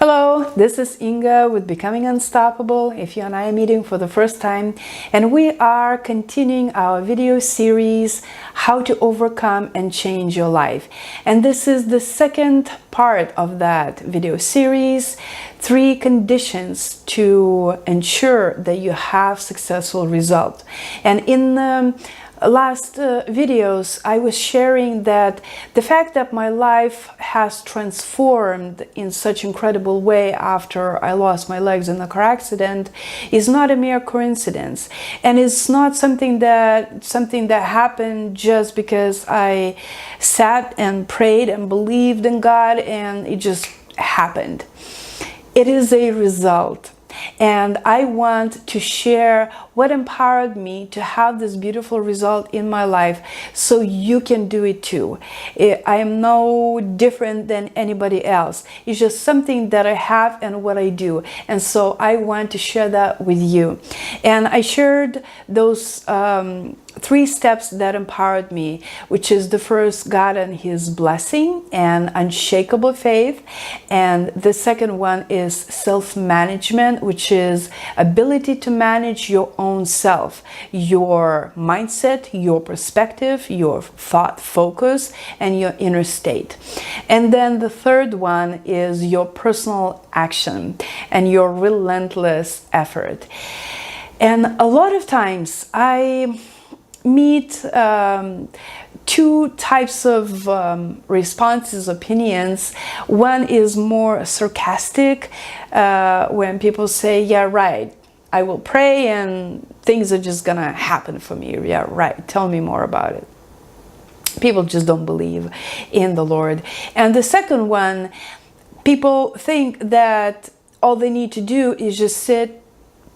Hello, this is Inga with Becoming Unstoppable, if you and I are meeting for the first time, and we are continuing our video series, How to Overcome and Change Your Life. And this is the second part of that video series, 3 conditions to ensure that you have successful results. And in the last videos, I was sharing that the fact that my life has transformed in such incredible way after I lost my legs in a car accident is not a mere coincidence, and it's not something that happened just because I sat and prayed and believed in God and it just happened. It is a result. And I want to share what empowered me to have this beautiful result in my life so you can do it too. I am no different than anybody else. It's just something that I have and what I do. And so I want to share that with you. And I shared those 3 steps that empowered me, which is the first, God and His blessing and unshakable faith. And the second one is self-management, which is ability to manage your own self, your mindset, your perspective, your thought focus, and your inner state. And then the third one is your personal action and your relentless effort. And a lot of times I meet 2 types of responses, opinions. One is more sarcastic, when people say, yeah, right, I will pray and things are just gonna happen for me. Yeah, right, tell me more about it. People just don't believe in the Lord. And the second one, people think that all they need to do is just sit,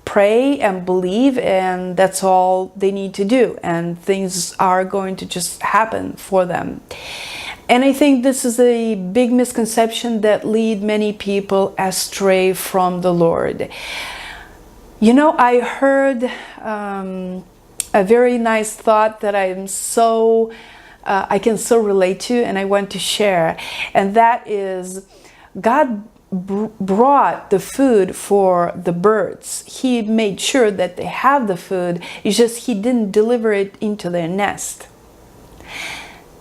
pray and believe, and that's all they need to do, and things are going to just happen for them. And I think this is a big misconception that lead many people astray from the Lord. You know, I heard a very nice thought that I can so relate to, and I want to share, and that is, God brought the food for the birds. He made sure that they have the food. It's just He didn't deliver it into their nest.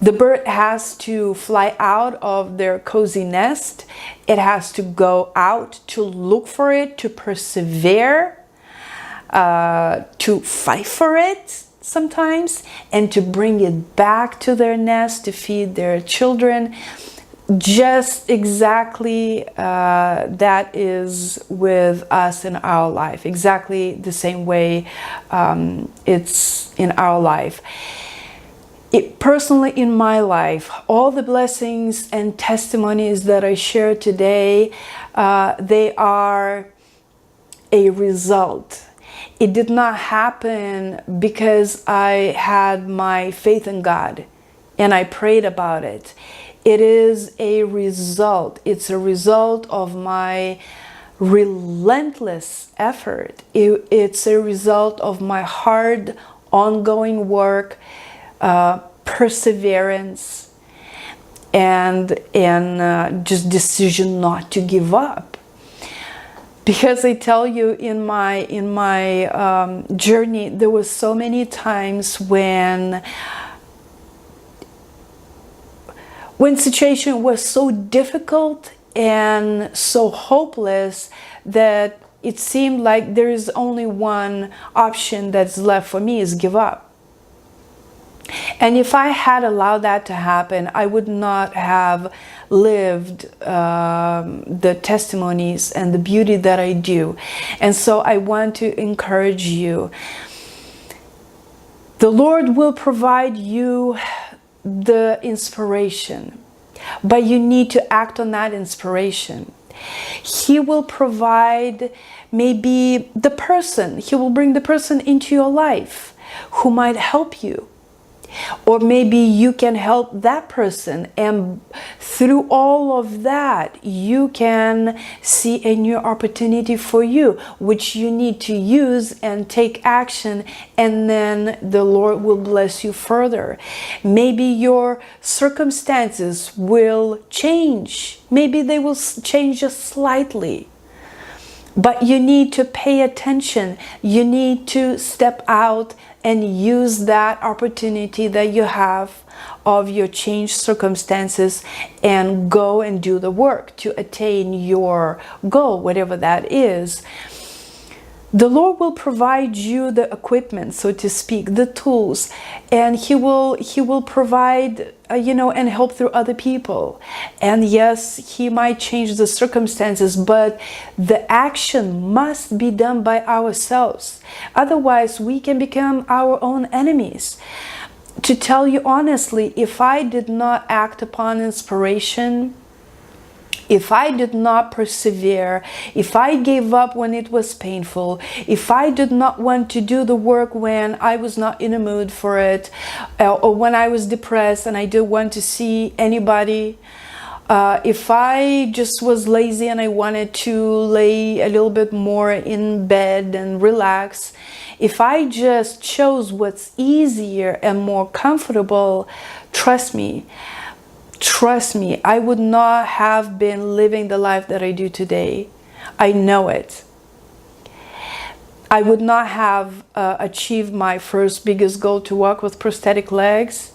The bird has to fly out of their cozy nest. It has to go out to look for it, to persevere, to fight for it sometimes, and to bring it back to their nest to feed their children. Just exactly that is with us in our life. Exactly the same way it's in our life. Personally, in my life, all the blessings and testimonies that I share today, they are a result. It did not happen because I had my faith in God and I prayed about it. It is a result. It's a result of my relentless effort. It's a result of my hard, ongoing work, perseverance, and just decision not to give up. Because I tell you, in my journey, there was so many times when situation was so difficult and so hopeless that it seemed like there is only one option that's left for me, is give up. And if I had allowed that to happen, I would not have lived the testimonies and the beauty that I do. And so I want to encourage you. The Lord will provide you the inspiration, but you need to act on that inspiration. He will provide maybe the person, He will bring the person into your life who might help you. Or maybe you can help that person, and through all of that you can see a new opportunity for you, which you need to use and take action, and then the Lord will bless you further. Maybe your circumstances will change. Maybe they will change just slightly. But you need to pay attention. You need to step out and use that opportunity that you have of your changed circumstances and go and do the work to attain your goal, whatever that is. The Lord will provide you the equipment, so to speak, the tools, and He will provide, and help through other people. And yes, He might change the circumstances, but the action must be done by ourselves. Otherwise, we can become our own enemies. To tell you honestly, if I did not act upon inspiration, if I did not persevere, if I gave up when it was painful, if I did not want to do the work when I was not in a mood for it, or when I was depressed and I didn't want to see anybody, if I just was lazy and I wanted to lay a little bit more in bed and relax, if I just chose what's easier and more comfortable, trust me, I would not have been living the life that I do today. I know it. I would not have achieved my first biggest goal to walk with prosthetic legs.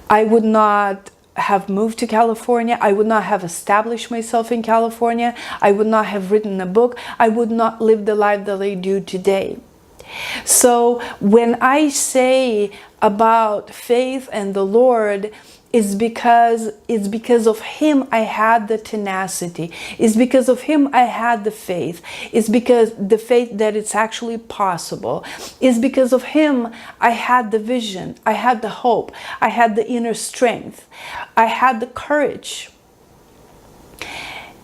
I would not have moved to California. I would not have established myself in California. I would not have written a book. I would not live the life that I do today. So when I say about faith and the Lord, it's because of Him I had the tenacity. It's because of Him I had the faith. It's because the faith that it's actually possible. It's because of Him I had the vision. I had the hope. I had the inner strength. I had the courage.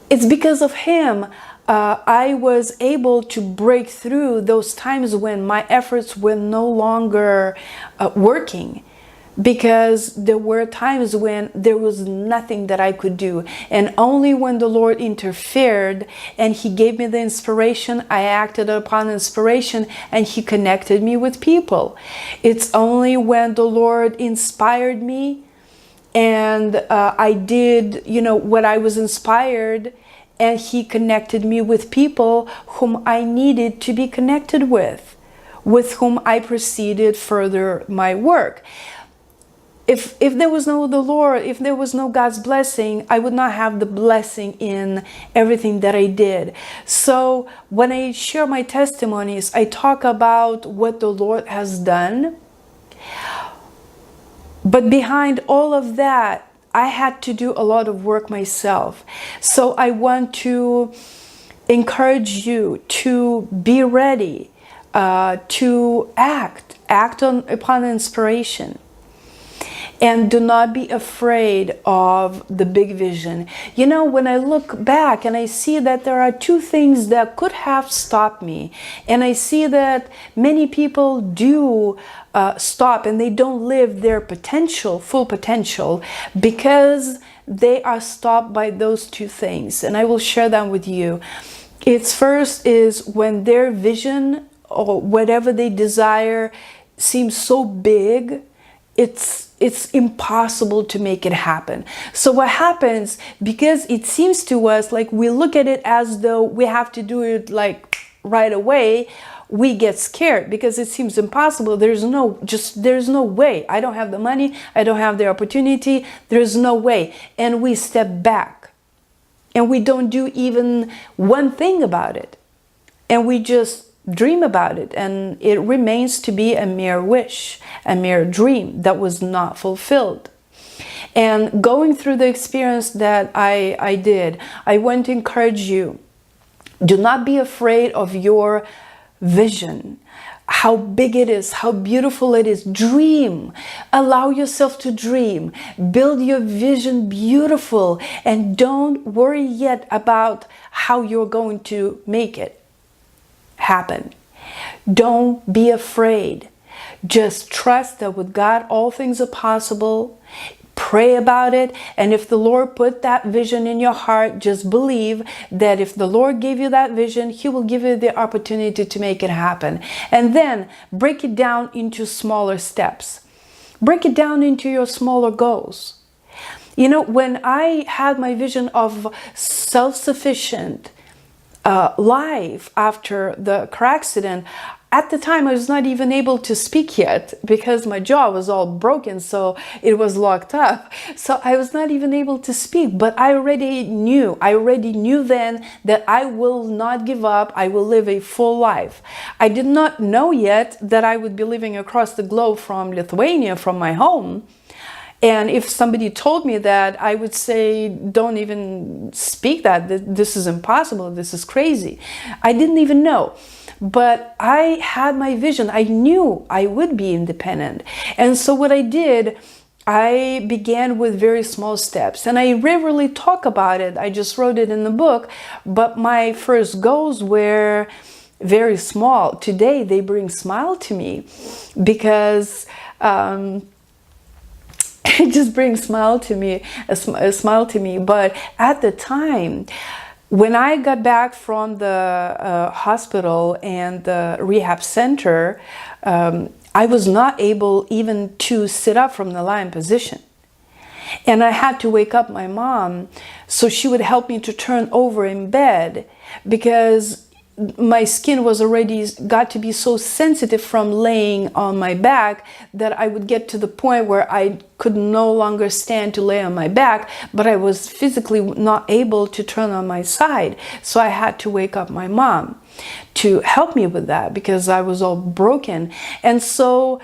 It's because of Him I was able to break through those times when my efforts were no longer working. Because there were times when there was nothing that I could do, and only when the Lord interfered and He gave me the inspiration, I acted upon inspiration, and He connected me with people. It's only when the Lord inspired me and I did what I was inspired, and He connected me with people whom I needed to be connected with whom I proceeded further my work. If there was no the Lord, if there was no God's blessing, I would not have the blessing in everything that I did. So when I share my testimonies, I talk about what the Lord has done. But behind all of that, I had to do a lot of work myself. So I want to encourage you to be ready, to act upon inspiration. And do not be afraid of the big vision. When I look back and I see that there are two things that could have stopped me, and I see that many people do stop and they don't live their full potential, because they are stopped by those two things. And I will share them with you. It's first is when their vision or whatever they desire seems so big, it's impossible to make it happen. So what happens, because it seems to us like we look at it as though we have to do it like right away, we get scared because it seems impossible. There's no way. I don't have the money. I don't have the opportunity. There's no way. And we step back and we don't do even one thing about it. And we just dream about it, and it remains to be a mere wish, a mere dream that was not fulfilled. And going through the experience that I did, I want to encourage you, do not be afraid of your vision, how big it is, how beautiful it is. Dream. Allow yourself to dream. Build your vision beautiful, and don't worry yet about how you're going to make it happen. Don't be afraid. Just trust that with God all things are possible. Pray about it, and if the Lord put that vision in your heart, just believe that if the Lord gave you that vision, He will give you the opportunity to make it happen. And then break it down into smaller steps. Break it down into your smaller goals. You know, when I had my vision of self-sufficient life after the car accident, at the time I was not even able to speak yet because my jaw was all broken, so it was locked up. So I was not even able to speak, but I already knew then that I will not give up. I will live a full life. I did not know yet that I would be living across the globe from Lithuania, from my home. And if somebody told me that, I would say, don't even speak that. This is impossible. This is crazy. I didn't even know. But I had my vision. I knew I would be independent. And so what I did, I began with very small steps. And I rarely talk about it. I just wrote it in the book. But my first goals were very small. Today, they bring smile to me because it just brings smile to me, a smile to me. But at the time, when I got back from the hospital and the rehab center, I was not able even to sit up from the lying position. And I had to wake up my mom so she would help me to turn over in bed, because my skin was already got to be so sensitive from laying on my back that I would get to the point where I could no longer stand to lay on my back, but I was physically not able to turn on my side. So I had to wake up my mom to help me with that because I was all broken. And so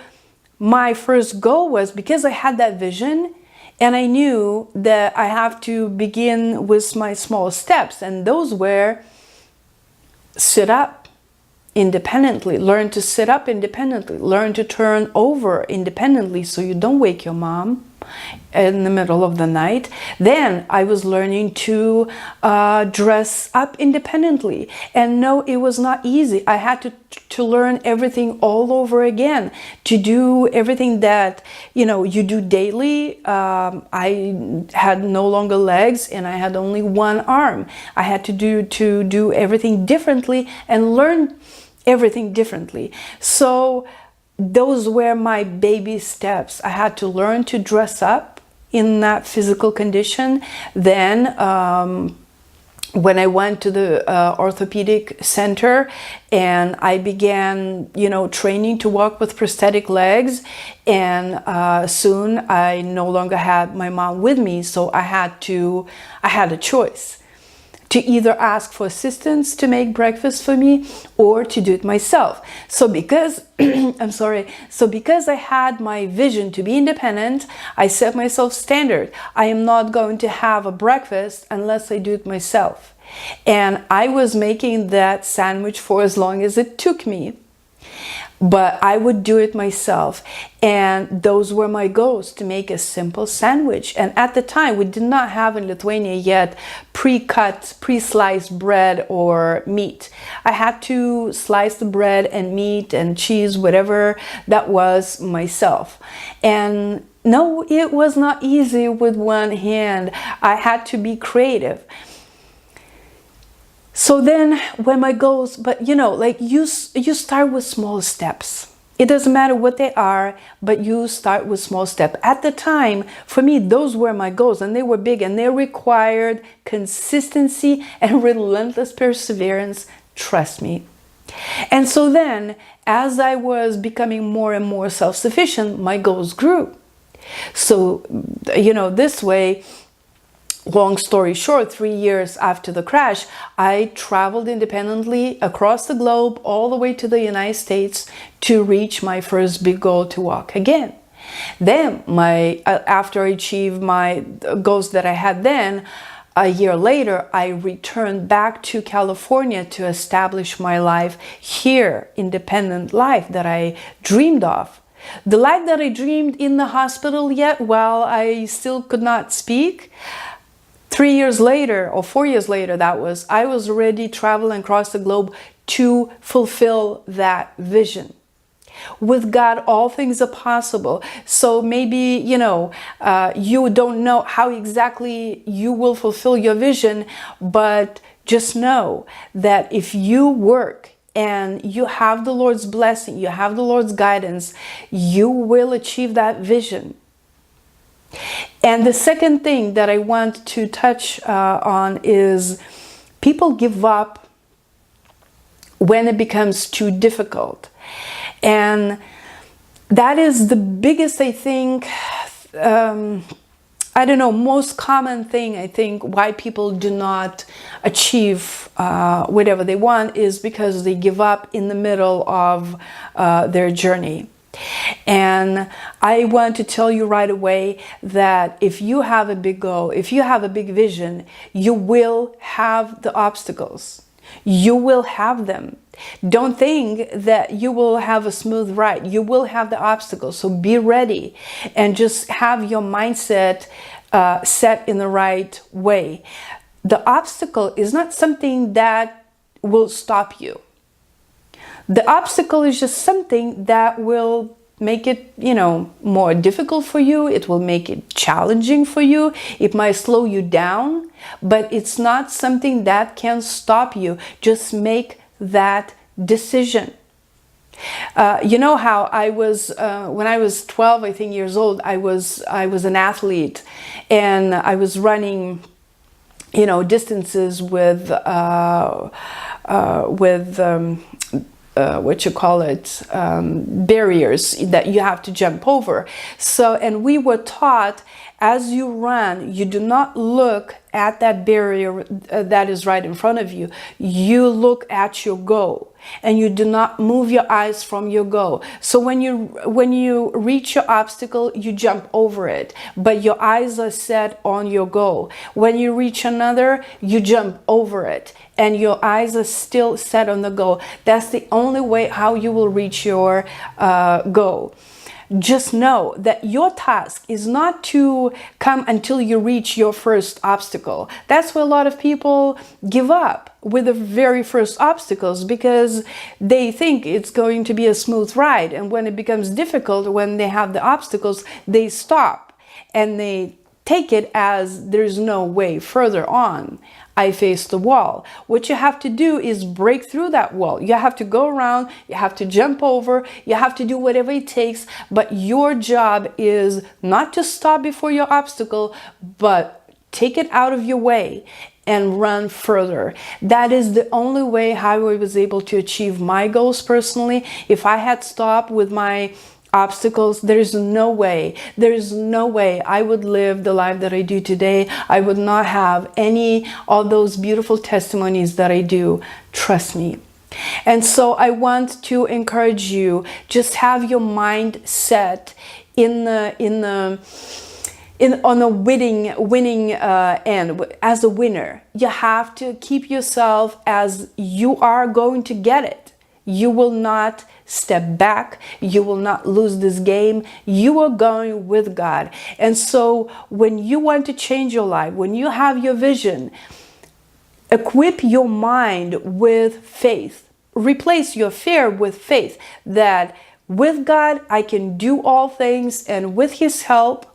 my first goal was, because I had that vision and I knew that I have to begin with my small steps, and those were: sit up independently, learn to sit up independently, learn to turn over independently so you don't wake your mom in the middle of the night. Then I was learning to dress up independently. And no, it was not easy. I had to learn everything all over again, to do everything that, you know, you do daily. I had no longer legs and I had only one arm. I had to do everything differently and learn everything differently. So those were my baby steps. I had to learn to dress up in that physical condition. Then when I went to the orthopedic center and I began, you know, training to walk with prosthetic legs, and soon I no longer had my mom with me, so I had a choice to either ask for assistance to make breakfast for me or to do it myself. So because because I had my vision to be independent, I set myself standard. I am not going to have a breakfast unless I do it myself. And I was making that sandwich for as long as it took me, but I would do it myself. And those were my goals, to make a simple sandwich. And at the time, we did not have in Lithuania yet pre-cut, pre-sliced bread or meat. I had to slice the bread and meat and cheese, whatever that was, myself. And no, it was not easy with one hand. I had to be creative. So then when my goals, but you know, like you start with small steps. It doesn't matter what they are, but you start with small steps. At the time, for me, those were my goals, and they were big, and they required consistency and relentless perseverance. Trust me. And so then, as I was becoming more and more self-sufficient, my goals grew. So, you know, this way, long story short, 3 years after the crash, I traveled independently across the globe, all the way to the United States, to reach my first big goal, to walk again. Then, after I achieved my goals that I had then, a year later, I returned back to California to establish my life here, independent life that I dreamed of. The life that I dreamed in the hospital yet, while I still could not speak, 3 years later, or 4 years later, I was already traveling across the globe to fulfill that vision. With God, all things are possible. So maybe, you don't know how exactly you will fulfill your vision, but just know that if you work and you have the Lord's blessing, you have the Lord's guidance, you will achieve that vision. And the second thing that I want to touch on is people give up when it becomes too difficult. And that is the biggest, I think, most common thing, I think, why people do not achieve whatever they want is because they give up in the middle of their journey. And I want to tell you right away that if you have a big goal, if you have a big vision, you will have the obstacles. You will have them. Don't think that you will have a smooth ride. You will have the obstacles. So be ready and just have your mindset set in the right way. The obstacle is not something that will stop you. The obstacle is just something that will make it, more difficult for you. It will make it challenging for you. It might slow you down, but it's not something that can stop you. Just make that decision. You know how I was, when I was 12, I think years old, I was an athlete, and I was running, distances with barriers that you have to jump over. So, and we were taught, as you run, you do not look at that barrier that is right in front of you. You look at your goal, and you do not move your eyes from your goal. So when you reach your obstacle, you jump over it, but your eyes are set on your goal. When you reach another, you jump over it, and your eyes are still set on the goal. That's the only way how you will reach your goal. Just know that your task is not to come until you reach your first obstacle. That's why a lot of people give up with the very first obstacles, because they think it's going to be a smooth ride. And when it becomes difficult, when they have the obstacles, they stop and they take it as there's no way further on. I face the wall. What you have to do is break through that wall. You have to go around, you have to jump over, you have to do whatever it takes, but your job is not to stop before your obstacle, but take it out of your way and run further. That is the only way how I was able to achieve my goals personally. If I had stopped with my obstacles, there's no way I would live the life that I do today. I would not have any of those beautiful testimonies that I do. Trust me. And so I want to encourage you, just have your mind set on the winning end, as a winner. You have to keep yourself as you are going to get it. You will not step back. You will not lose this game. You are going with God. And so when you want to change your life, when you have your vision, equip your mind with faith. Replace your fear with faith that with God, I can do all things, and with His help,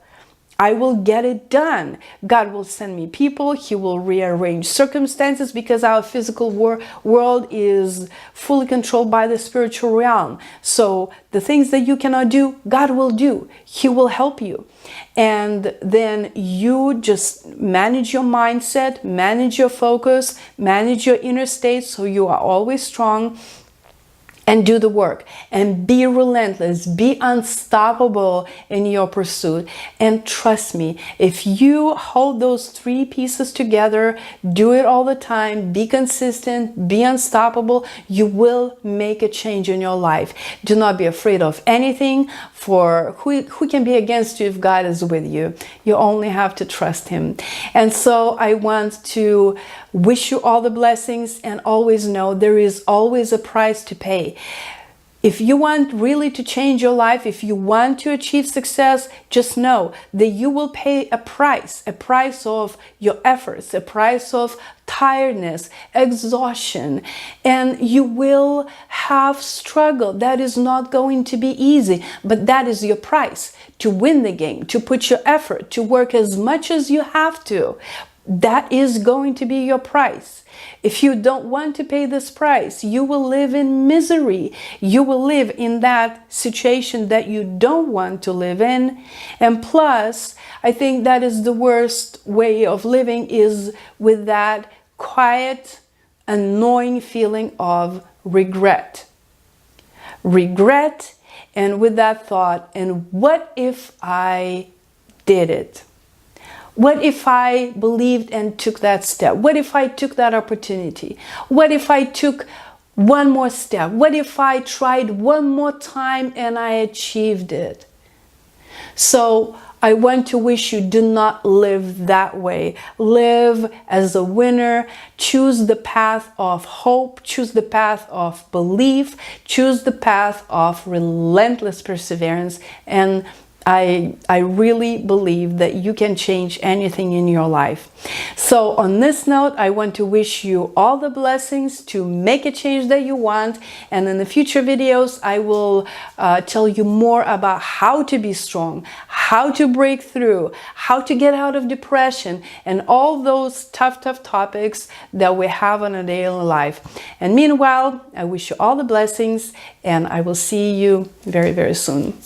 I will get it done. God will send me people. He will rearrange circumstances, because our physical world is fully controlled by the spiritual realm. So the things that you cannot do, God will do. He will help you. And then you just manage your mindset, manage your focus, manage your inner state, so you are always strong. And do the work, and be relentless, be unstoppable in your pursuit. And trust me, if you hold those three pieces together, do it all the time, be consistent, be unstoppable, you will make a change in your life. Do not be afraid of anything, for who can be against you if God is with you? You only have to trust Him. And so I want to wish you all the blessings, and always know there is always a price to pay. If you want really to change your life, if you want to achieve success, just know that you will pay a price of your efforts, a price of tiredness, exhaustion, and you will have struggle. That is not going to be easy, but that is your price to win the game, to put your effort, to work as much as you have to. That is going to be your price. If you don't want to pay this price, you will live in misery. You will live in that situation that you don't want to live in. And plus, I think that is the worst way of living, is with that quiet, annoying feeling of regret. Regret, and with that thought, and what if I did it? What if I believed and took that step? What if I took that opportunity? What if I took one more step? What if I tried one more time and I achieved it? So I want to wish you, do not live that way. Live as a winner. Choose the path of hope. Choose the path of belief. Choose the path of relentless perseverance. And I really believe that you can change anything in your life. So on this note, I want to wish you all the blessings to make a change that you want. And in the future videos, I will tell you more about how to be strong, how to break through, how to get out of depression, and all those tough topics that we have on a daily life. And meanwhile, I wish you all the blessings, and I will see you very, very soon.